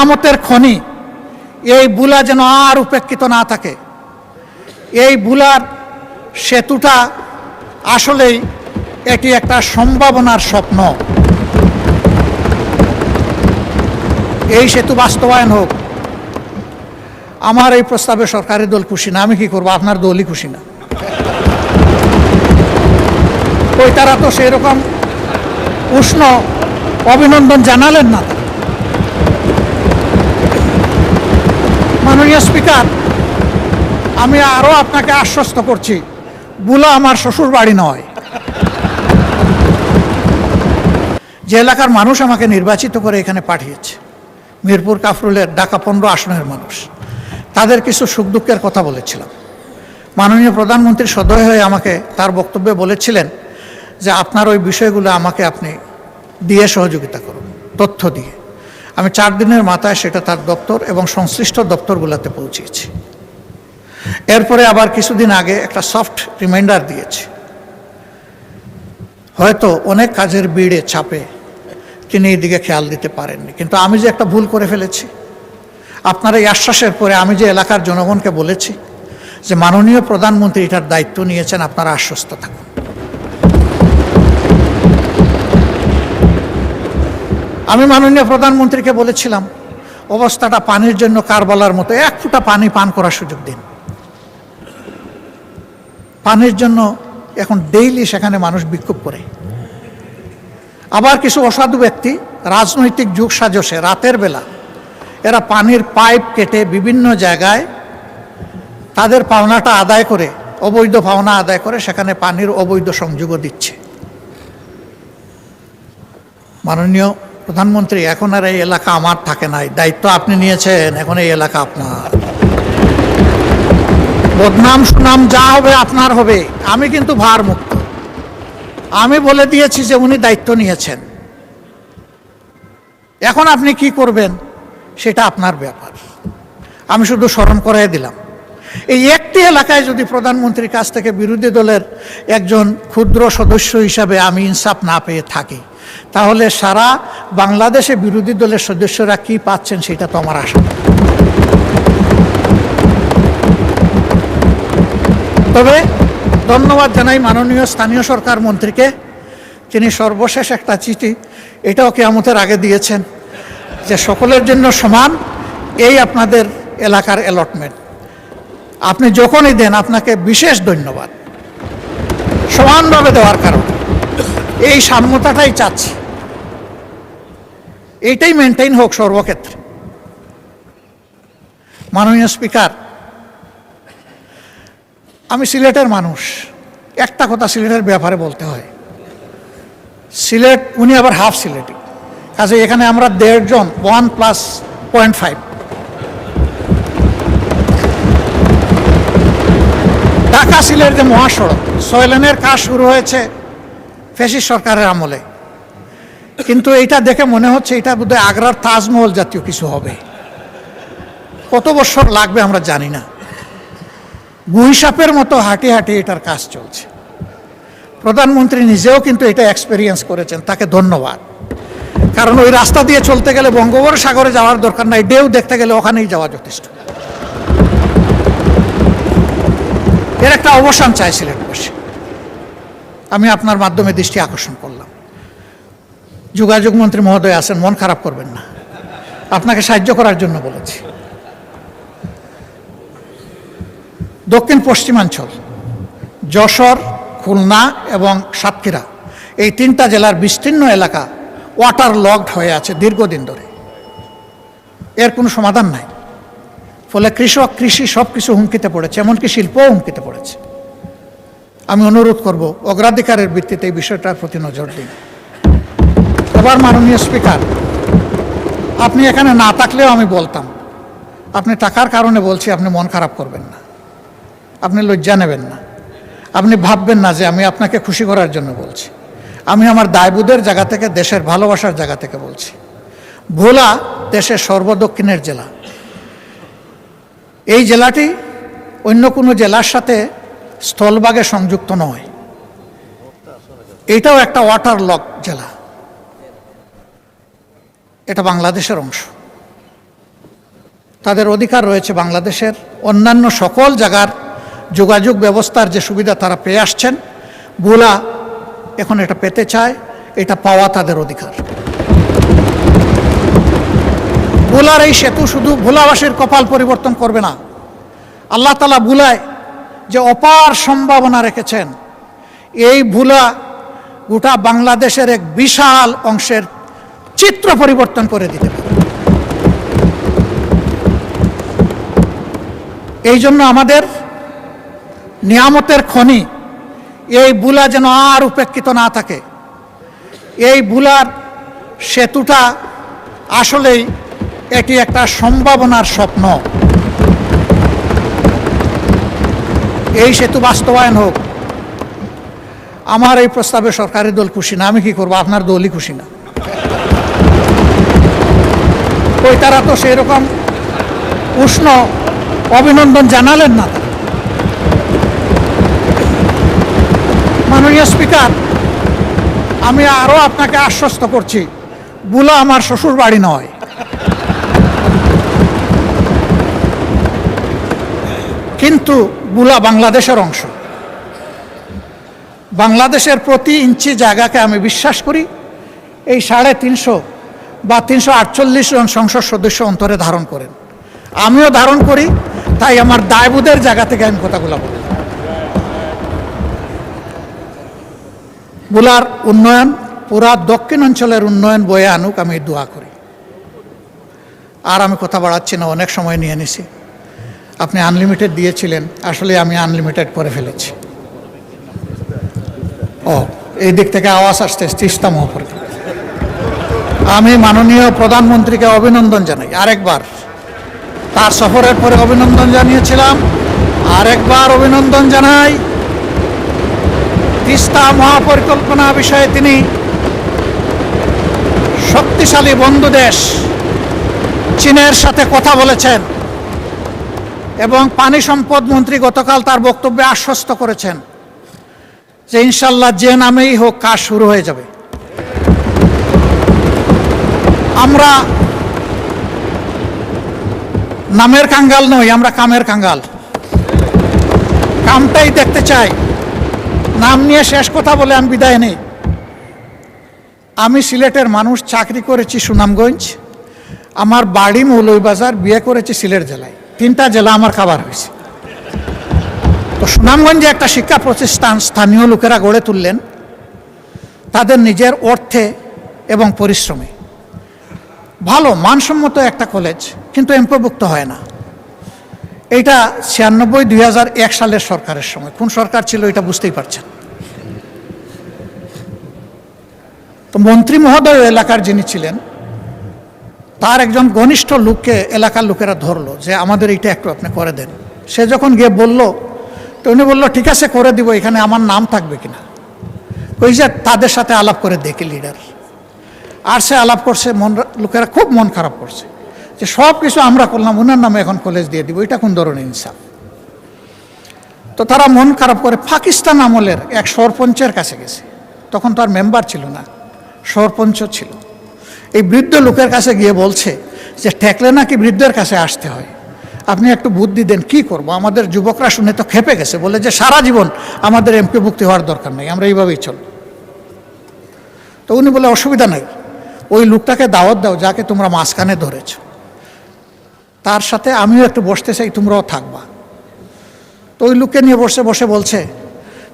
আমতের খনি এই বুলা যেন আর উপেক্ষিত না থাকে। এই বুলার সেতুটা আসলেই এটি একটা সম্ভাবনার স্বপ্ন। এই সেতু বাস্তবায়ন হোক। আমার এই প্রস্তাবে সরকারি দল খুশি না, আমি কি করবো? আপনার দলই খুশি না। ওই তারা তো সেই রকম উষ্ণ অভিনন্দন জানালেন না। মাননীয় স্পিকার, আমি আরও আপনাকে আশ্বস্ত করছি, বুলা আমার শ্বশুর বাড়ি নয়। যে এলাকার মানুষ আমাকে নির্বাচিত করে এখানে পাঠিয়েছে, মিরপুর কাফরুলের ঢাকা 15 আসনের মানুষ, তাদের কিছু সুখ দুঃখের কথা বলেছিলাম। মাননীয় প্রধানমন্ত্রী সদয় হয়ে আমাকে তার বক্তব্যে বলেছিলেন যে আপনার ওই বিষয়গুলো আমাকে আপনি দিয়ে সহযোগিতা করুন, তথ্য দিয়ে। আমি 4 দিনের মাথায় সেটা তার দপ্তর এবং সংশ্লিষ্ট দপ্তরগুলোতে পৌঁছিয়েছি। এরপরে আবার কিছুদিন আগে একটা সফট রিমাইন্ডার দিয়েছি। হয়তো অনেক কাজের ভিড়ে চাপে তিনি এই দিকে খেয়াল দিতে পারেননি, কিন্তু আমি যে একটা ভুল করে ফেলেছি, আপনার এই আশ্বাসের পরে আমি যে এলাকার জনগণকে বলেছি যে মাননীয় প্রধানমন্ত্রী এটার দায়িত্ব নিয়েছেন, আপনারা আশ্বস্ত থাকুন। আমি মাননীয় প্রধানমন্ত্রীকে বলেছিলাম অবস্থাটা পানির জন্য কারবালার মতো, 1 ফোঁটা পানি পান করার সুযোগ দিন। পানির জন্য এখন ডেইলি সেখানে মানুষ বিক্ষোভ করে। আবার কিছু অসাধু ব্যক্তি রাজনৈতিক যুগ সাজসে রাতের বেলা এরা পানির পাইপ কেটে বিভিন্ন জায়গায় তাদের পাওনাটা আদায় করে, অবৈধ পাওনা আদায় করে সেখানে পানির অবৈধ সংযোগও দিচ্ছে। মাননীয় প্রধানমন্ত্রী, এখন আর এই এলাকা আমার থাকে নাই, দায়িত্ব আপনি নিয়েছেন, এখন এই এলাকা আপনার। বদনাম সুনাম যা হবে আপনার হবে, আমি কিন্তু ভার মুক্ত। আমি বলে দিয়েছি যে উনি দায়িত্ব নিয়েছেন, এখন আপনি কি করবেন সেটা আপনার ব্যাপার। আমি শুধু স্মরণ করাই দিলাম, এই একটি এলাকায় যদি প্রধানমন্ত্রীর কাছ থেকে বিরোধী দলের একজন ক্ষুদ্র সদস্য হিসাবে আমি ইনসাফ না পেয়ে থাকি, তাহলে সারা বাংলাদেশে বিরোধী দলের সদস্যরা কি পাচ্ছেন সেটা তো আমার আশা। তবে ধন্যবাদ জানাই মাননীয় স্থানীয় সরকার মন্ত্রীকে, তিনি সর্বশেষ একটা চিঠি এটাও কিয়ামতের আগে দিয়েছেন যে সকলের জন্য সমান এই আপনাদের এলাকার অ্যালটমেন্ট। আপনি যখনই দেন আপনাকে বিশেষ ধন্যবাদ, সমানভাবে দেওয়ার কারণ এই সাম্যতাটাই চাচ্ছি, এইটাই মেনটেইন হোক সর্বক্ষেত্রে। মাননীয় স্পিকার, আমি সিলেটের মানুষ, একটা কথা সিলেটের ব্যাপারে বলতে হয়। সিলেট, উনি আবার হাফ সিলেটি, কাজে এখানে আমরা 1.5 জন 1+0.5। ঢাকা সিলেট যে মহাসড়ক 6 লেনের কাজ শুরু হয়েছে ফ্যাসিস্ট সরকারের আমলে, কিন্তু এইটা দেখে মনে হচ্ছে এটা বোধহয় আগ্রার তাজমহল জাতীয় কিছু হবে। কত বছর লাগবে আমরা জানি না। গুইসাপের মতো হাঁটি হাঁটি এটার কাজ চলছে। প্রধানমন্ত্রী নিজেও কিন্তু এটা এক্সপেরিয়েন্স করেছেন, তাকে ধন্যবাদ। কারণ ওই রাস্তা দিয়ে চলতে গেলে বঙ্গোপসাগরে যাওয়ার দরকার নাই, ঢেউ দেখতে গেলে ওখানেই যাওয়া যথেষ্ট। এর একটা অবসান চাই সিলেটবাসী। আমি আপনার মাধ্যমে দৃষ্টি আকর্ষণ করলাম। যোগাযোগ মন্ত্রী মহোদয় আছেন, মন খারাপ করবেন না, আপনাকে সাহায্য করার জন্য বলেছি। দক্ষিণ পশ্চিমাঞ্চল যশোর, খুলনা এবং সাতক্ষীরা, এই 3টা জেলার বিস্তীর্ণ এলাকা ওয়াটার লগড হয়ে আছে দীর্ঘদিন ধরে, এর কোনো সমাধান নাই। ফলে কৃষক, কৃষি সব কিছু হুমকিতে পড়েছে, এমনকি শিল্পও হুমকিতে পড়েছে। আমি অনুরোধ করব অগ্রাধিকারের ভিত্তিতে এই বিষয়টার প্রতি নজর দিন। এবার মাননীয় স্পিকার, আপনি এখানে না থাকলেও আমি বলতাম, আপনি টাকার কারণে বলছি, আপনি মন খারাপ করবেন না, আপনি লজ্জা নেবেন না, আপনি ভাববেন না যে আমি আপনাকে খুশি করার জন্য বলছি। আমি আমার দায়বোধের জায়গা থেকে, দেশের ভালোবাসার জায়গা থেকে বলছি। ভোলা দেশের সর্বদক্ষিণের জেলা। এই জেলাটি অন্য কোনো জেলার সাথে স্থলভাগে সংযুক্ত নয়, এটাও একটা ওয়াটার লক জেলা, এটা বাংলাদেশের অংশ। তাদের অধিকার রয়েছে বাংলাদেশের অন্যান্য সকল জায়গার যোগাযোগ ব্যবস্থার যে সুবিধা তারা পেয়ে আসছেন, ভোলা এখন এটা পেতে চায়, এটা পাওয়া তাদের অধিকার। ভোলার এই সেতু শুধু ভোলাবাসীর কপাল পরিবর্তন করবে না, আল্লাহ তাআলা ভোলায় যে অপার সম্ভাবনা রেখেছেন, এই ভোলা গোটা বাংলাদেশের এক বিশাল অংশের চিত্র পরিবর্তন করে দিতে পারে। এই জন্য আমাদের নিয়ামতের খনি এই ভোলা যেন আর উপেক্ষিত না থাকে। এই ভোলার সেতুটা আসলেই এটি একটা সম্ভাবনার স্বপ্ন। এই সেতু বাস্তবায়ন হোক। আমার এই প্রস্তাবে সরকারি দল খুশি না, আমি কি করবো? আপনার দলই খুশি না। ওই তারা তো সেরকম উষ্ণ অভিনন্দন জানালেন না। মাননীয় স্পিকার, আমি আরো আপনাকে আশ্বস্ত করছি, ভোলা আমার শ্বশুর বাড়ি নয়। কিন্তু ভোলা বাংলাদেশের অংশ। বাংলাদেশের প্রতি ইঞ্চি জায়গাকে আমি বিশ্বাস করি এই 350 বা 348 জন সংসদ সদস্য অন্তরে ধারণ করেন, আমিও ধারণ করি। তাই আমার দায়বোধের জায়গা থেকে আমি কথাগুলো বলি। ভোলার উন্নয়ন, পুরা দক্ষিণ অঞ্চলের উন্নয়ন বয়ে আনুক, আমি দোয়া করি। আর আমি কথা বাড়াচ্ছি না, অনেক সময় নিয়ে নিছি। আপনি আনলিমিটেড দিয়েছিলেন, আসলে আমি আনলিমিটেড করে ফেলেছি। এই দিক থেকে আওয়াজ আসছে তিস্তা মহাপরিকল্পনা। আমি মাননীয় প্রধানমন্ত্রীকে অভিনন্দন জানাই আরেকবার। তার সফরের পরে অভিনন্দন জানিয়েছিলাম, আরেকবার অভিনন্দন জানাই। তিস্তা মহাপরিকল্পনা বিষয়ে তিনি শক্তিশালী বন্ধু দেশ চীনের সাথে কথা বলেছেন এবং পানি সম্পদ মন্ত্রী গতকাল তার বক্তব্যে আশ্বস্ত করেছেন যে ইনশাল্লাহ যে নামেই হোক কাজ শুরু হয়ে যাবে। আমরা নামের কাঙ্গাল নই, আমরা কামের কাঙ্গাল। কামটাই দেখতে চাই। নাম নিয়ে শেষ কথা বলে আমি বিদায় নেই। আমি সিলেটের মানুষ, চাকরি করেছি সুনামগঞ্জ, আমার বাড়ি মৌলভীবাজার, বিয়ে করেছি সিলেট জেলায়। 3টা জেলা আমার কাভার হয়েছে। তো সুনামগঞ্জে একটা শিক্ষা প্রতিষ্ঠান স্থানীয় লোকেরা গড়ে তুললেন তাদের নিজের অর্থে এবং পরিশ্রমে। ভালো মানসম্মত একটা কলেজ, কিন্তু এমপিওভুক্ত হয় না। এইটা 96-2001 সালের সরকারের সময়। কোন সরকার ছিল এটা বুঝতেই পারছেন। তো মন্ত্রী মহোদয় এলাকার যিনি ছিলেন, তার একজন ঘনিষ্ঠ লোককে এলাকার লোকেরা ধরলো যে আমাদের এইটা একটু আপনি করে দেন। সে যখন গিয়ে বলল, তো উনি বললো ঠিক আছে করে দিব, এখানে আমার নাম থাকবে কিনা। ওই যে তাদের সাথে আলাপ করে দেখি লিডার, আর সে আলাপ করছে, লোকেরা খুব মন খারাপ করছে যে সব কিছু আমরা করলাম, ওনার নামে এখন কলেজ দিয়ে দিব, এটা কোন ধরনের ইনসাফ। তো তারা মন খারাপ করে পাকিস্তান আমলের এক সরপঞ্চের কাছে গেছে। তখন তো আর মেম্বার ছিল না, সরপঞ্চ ছিল। এই বৃদ্ধ লোকের কাছে গিয়ে বলছে যে ঠেকলে নাকি বৃদ্ধের কাছে আসতে হয়, আপনি একটু বুদ্ধি দেন, কি করব। আমাদের যুবকরা শুনে তো খেপে গেছে, বলে যে সারা জীবন আমাদের এমপিভুক্তি হওয়ার দরকার নেই, আমরা এইভাবেই চল। তো উনি বলে অসুবিধা নাই, ওই লোকটাকে দাওয়াত দাও যাকে তোমরা মাঝখানে ধরেছ, তার সাথে আমিও একটু বসতে চাই, তোমরাও থাকবা। তো ওই লোককে নিয়ে বসে বলছে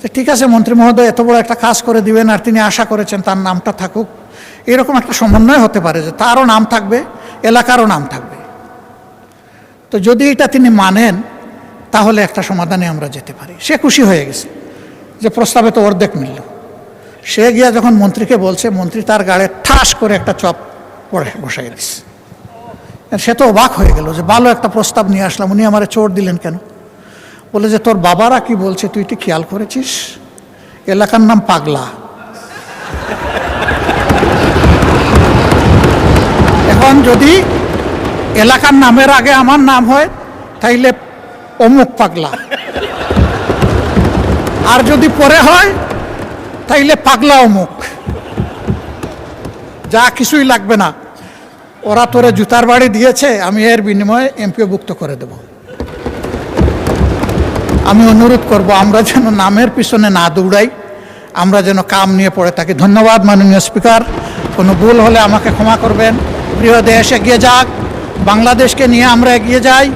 যে ঠিক আছে মন্ত্রী মহোদয় এত বড় একটা কাজ করে দিবেন, আর তিনি আশা করেছেন তার নামটা থাকুক। এরকম একটা সমন্বয় হতে পারে যে তারও নাম থাকবে, এলাকারও নাম থাকবে। তো যদি এটা তিনি মানেন তাহলে একটা সমাধানে আমরা যেতে পারি। সে খুশি হয়ে গেছে যে প্রস্তাবে তো অর্ধেক মিলল। সে গিয়া যখন মন্ত্রীকে বলছে, মন্ত্রী তার গাড়ে ঠাস করে একটা চপ পড়ে বসাই দিচ্ছে। সে তো অবাক হয়ে গেল যে ভালো একটা প্রস্তাব নিয়ে আসলাম, উনি আমারে চোর দিলেন কেন। বলে যে তোর বাবারা কি বলছে তুই কি খেয়াল করেছিস, এলাকার নাম পাগলা। এখন যদি এলাকার নামের আগে আমার নাম হয় তাইলে অমুক পাগলা, আর যদি পরে হয় তাইলে পাগলা অমুক, যা কিছুই লাগবে না। ওরা তোরে জুতার বাড়ি দিয়েছে, আমি এর বিনিময়ে এমপিওভুক্ত করে দেব। আমি অনুরোধ করব আমরা যেন নামের পিছনে না দৌড়াই, আমরা যেন কাম নিয়ে পড়ে থাকি। ধন্যবাদ মাননীয় স্পিকার, কোনো ভুল হলে আমাকে ক্ষমা করবেন। প্রিয় দেশ এগিয়ে যাক, বাংলাদেশকে নিয়ে আমরা এগিয়ে যাই।